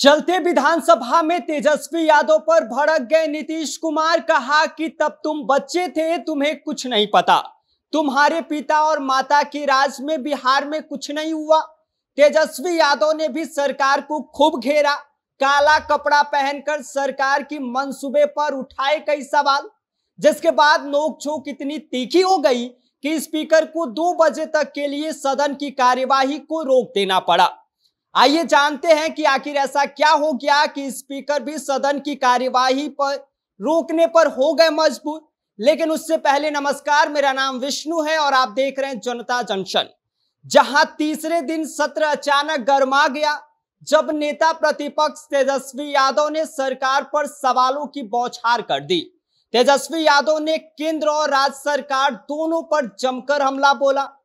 चलते विधानसभा में तेजस्वी यादव पर भड़क गए नीतीश कुमार। कहा कि तब तुम बच्चे थे, तुम्हें कुछ नहीं पता। तुम्हारे पिता और माता के राज में बिहार में कुछ नहीं हुआ। तेजस्वी यादव ने भी सरकार को खूब घेरा। काला कपड़ा पहनकर सरकार की मंसूबे पर उठाए कई सवाल, जिसके बाद नोकझोंक इतनी तीखी हो गई कि स्पीकर को 2 बजे तक के लिए सदन की कार्यवाही को रोक देना पड़ा। आइए जानते हैं कि आखिर ऐसा क्या हो गया कि स्पीकर भी सदन की कार्यवाही पर रोकने पर हो गए मजबूर। लेकिन उससे पहले नमस्कार, मेरा नाम विष्णु है और आप देख रहे हैं जनता जंक्शन। जहां तीसरे दिन सत्र अचानक गर्मा गया जब नेता प्रतिपक्ष तेजस्वी यादव ने सरकार पर सवालों की बौछार कर दी। तेजस्वी यादव ने केंद्र और राज्य सरकार दोनों पर जमकर हमला बोला।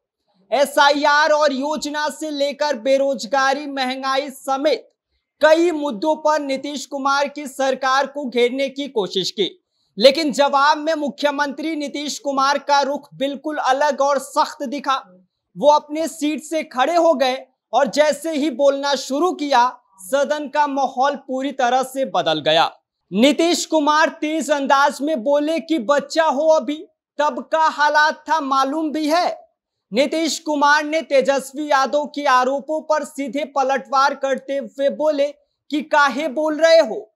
एसआईआर और योजना से लेकर बेरोजगारी, महंगाई समेत कई मुद्दों पर नीतीश कुमार की सरकार को घेरने की कोशिश की, लेकिन जवाब में मुख्यमंत्री नीतीश कुमार का रुख बिल्कुल अलग और सख्त दिखा। वो अपने सीट से खड़े हो गए और जैसे ही बोलना शुरू किया, सदन का माहौल पूरी तरह से बदल गया। नीतीश कुमार तेज अंदाज में बोले कि बच्चा हो अभी, तब का हालात था मालूम भी है। नीतीश कुमार ने तेजस्वी यादव के आरोपों पर सीधे पलटवार करते हुए बोले कि काहे बोल रहे हो,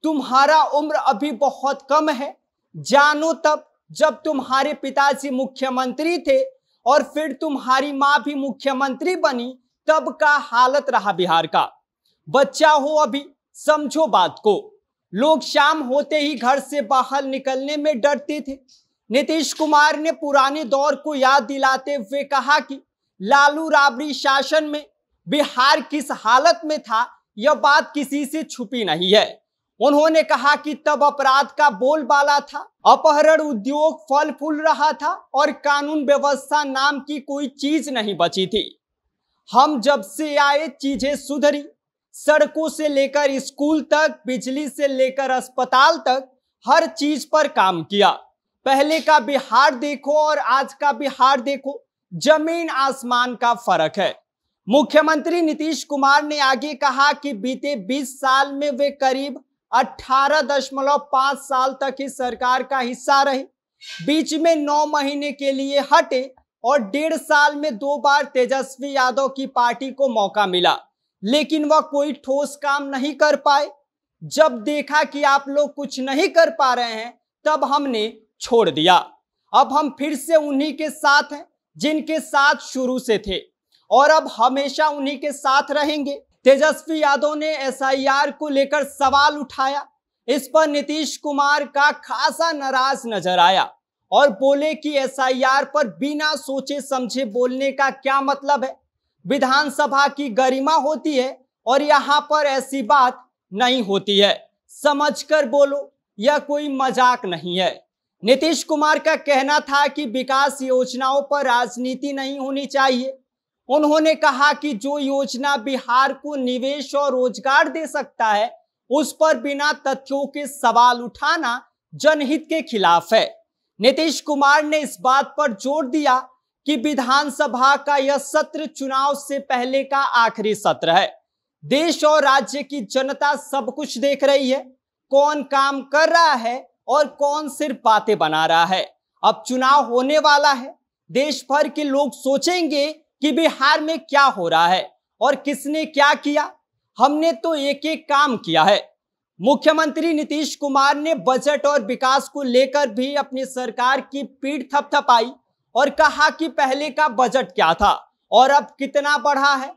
तुम्हारा उम्र अभी बहुत कम है। जानो तब जब तुम्हारे पिताजी मुख्यमंत्री थे और फिर तुम्हारी मां भी मुख्यमंत्री बनी, तब का हालत रहा बिहार का। बच्चा हो अभी, समझो बात को। लोग शाम होते ही घर से बाहर निकलने में डरते थे। नीतीश कुमार ने पुराने दौर को याद दिलाते हुए कहा कि लालू राबड़ी शासन में बिहार किस हालत में था, यह बात किसी से छुपी नहीं है। उन्होंने कहा कि तब अपराध का बोलबाला था, अपहरण उद्योग फल फूल रहा था और कानून व्यवस्था नाम की कोई चीज नहीं बची थी। हम जब से आए चीजें सुधरी, सड़कों से लेकर स्कूल तक, बिजली से लेकर अस्पताल तक, हर चीज पर काम किया। पहले का बिहार देखो और आज का बिहार देखो, जमीन आसमान का फर्क है। मुख्यमंत्री नीतीश कुमार ने आगे कहा कि बीते 20 साल में वे करीब 18.5 साल तक ही सरकार का हिस्सा रहे। बीच में 9 महीने के लिए हटे और 1.5 साल में 2 बार तेजस्वी यादव की पार्टी को मौका मिला, लेकिन वह कोई ठोस काम नहीं कर पाए। जब देखा कि आप लोग कुछ नहीं कर पा रहे हैं, तब हमने छोड़ दिया। अब हम फिर से उन्हीं के साथ हैं जिनके साथ शुरू से थे और अब हमेशा उन्हीं के साथ रहेंगे। तेजस्वी यादव ने एसआईआर को लेकर सवाल उठाया। इस पर नीतीश कुमार का खासा नाराज नजर आया और बोले कि एसआईआर पर बिना सोचे समझे बोलने का क्या मतलब है। विधानसभा की गरिमा होती है और यहाँ पर ऐसी बात नहीं होती है। समझकर बोलो, यह कोई मजाक नहीं है। नीतीश कुमार का कहना था कि विकास योजनाओं पर राजनीति नहीं होनी चाहिए। उन्होंने कहा कि जो योजना बिहार को निवेश और रोजगार दे सकता है, उस पर बिना तथ्यों के सवाल उठाना जनहित के खिलाफ है। नीतीश कुमार ने इस बात पर जोर दिया कि विधानसभा का यह सत्र चुनाव से पहले का आखिरी सत्र है। देश और राज्य की जनता सब कुछ देख रही है, कौन काम कर रहा है और कौन सिर्फ बातें बना रहा है। अब चुनाव होने वाला है, देश भर के लोग सोचेंगे कि बिहार में क्या हो रहा है और किसने क्या किया। हमने तो एक एक काम किया है। मुख्यमंत्री नीतीश कुमार ने बजट और विकास को लेकर भी अपनी सरकार की पीठ थपथपाई और कहा कि पहले का बजट क्या था और अब कितना बढ़ा है।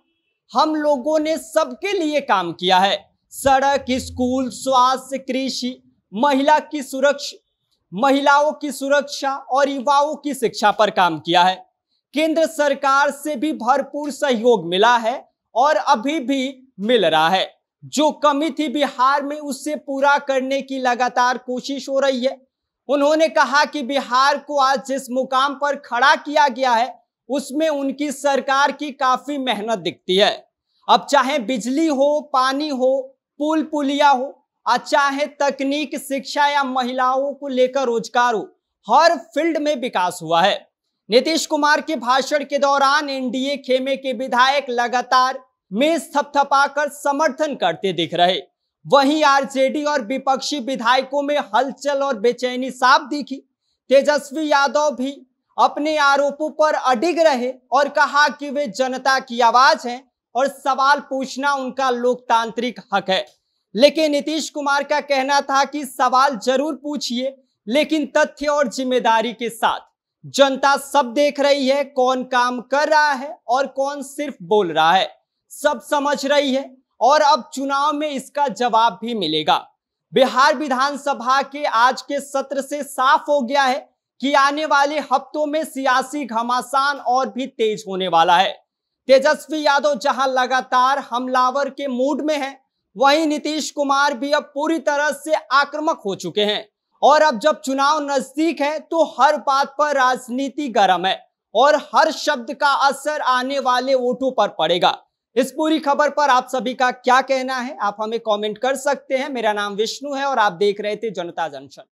हम लोगों ने सबके लिए काम किया है। सड़क, स्कूल, स्वास्थ्य, कृषि, महिलाओं की सुरक्षा और युवाओं की शिक्षा पर काम किया है। केंद्र सरकार से भी भरपूर सहयोग मिला है और अभी भी मिल रहा है। जो कमी थी बिहार में, उससे पूरा करने की लगातार कोशिश हो रही है। उन्होंने कहा कि बिहार को आज जिस मुकाम पर खड़ा किया गया है, उसमें उनकी सरकार की काफी मेहनत दिखती है। अब चाहे बिजली हो, पानी हो, पुल पुलिया हो, चाहे तकनीक, शिक्षा या महिलाओं को लेकर रोजगार हो, हर फील्ड में विकास हुआ है। नीतीश कुमार के भाषण के दौरान एनडीए खेमे के विधायक लगातार मेज थपथपाकर समर्थन करते दिख रहे। वहीं आरजेडी और विपक्षी विधायकों में हलचल और बेचैनी साफ दिखी। तेजस्वी यादव भी अपने आरोपों पर अडिग रहे और कहा कि वे जनता की आवाज हैं और सवाल पूछना उनका लोकतांत्रिक हक है। लेकिन नीतीश कुमार का कहना था कि सवाल जरूर पूछिए, लेकिन तथ्य और जिम्मेदारी के साथ। जनता सब देख रही है, कौन काम कर रहा है और कौन सिर्फ बोल रहा है, सब समझ रही है और अब चुनाव में इसका जवाब भी मिलेगा। बिहार विधानसभा के आज के सत्र से साफ हो गया है कि आने वाले हफ्तों में सियासी घमासान और भी तेज होने वाला है। तेजस्वी यादव जहां लगातार हमलावर के मूड में हैं, वहीं नीतीश कुमार भी अब पूरी तरह से आक्रामक हो चुके हैं। और अब जब चुनाव नजदीक है तो हर बात पर राजनीति गर्म है और हर शब्द का असर आने वाले वोटों पर पड़ेगा। इस पूरी खबर पर आप सभी का क्या कहना है, आप हमें कमेंट कर सकते हैं। मेरा नाम विष्णु है और आप देख रहे थे जनता जंक्शन।